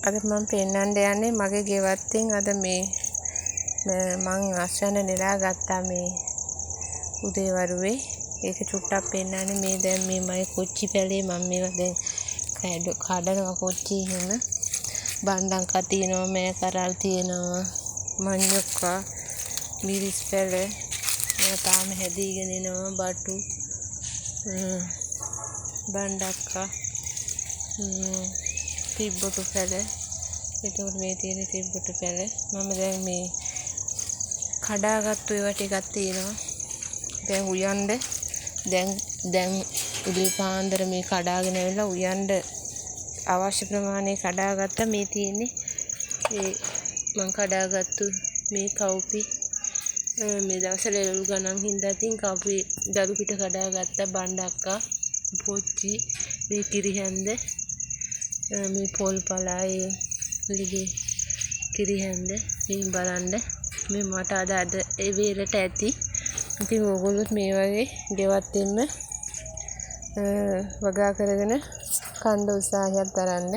අද මම පෙන්නන්න යන්නේ මගේ ගෙවත්තෙන් අද මේ මං අස්වැන්න නෙලාගත්තා මේ උදේවරුවේ. ඒක චුට්ටක් පෙන්නන්නේ. මේ දැන් මේ මගේ කොච්චි පැලේ මම මේවා දැන් කඩනවා කොච්චි එහෙම. බණ්ඩංකා තියෙනවා, මේ කරල් තියෙනවා, මඤ්ඤොක්කා, මිරිස් පැල මේවා තාම හැදීගෙන එනවා. බටු බණ්ඩක්කා තිබ්බොටු පැල. එතකොට මේ තියෙන තිබ්බොටු පැල මම දැන් මේ කඩාගත්තු ඒවා ටිකක් තියෙනවා. දැන් උයන්ඩ දැන් උදේ පාන්දර මේ කඩාගෙන ඇවිල්ලා උයන්ඩ අවශ්‍ය ප්‍රමාණය කඩාගත්තා. මේ තියෙන්නේ ඒ මං කඩාගත්තු මේ කව්පි. මේ දවස්වල එළවලු ගණන් හින්දා තින් කව්පි දරු පිට කඩාගත්තා. බණ්ඩක්කා, පොච්චි, මේ කිරිහැන්ද, මේ පොල් පලායේ ලිගේ කිරිහැන්ද. මේ බලන්න මේ මට අද ඒ වේලට ඇති. ඉතින් ඕගොල්ලොත් මේ වගේ ගෙවත්තෙන්ම වගා කරගෙන කන්න උත්සාහයක් දරන්න.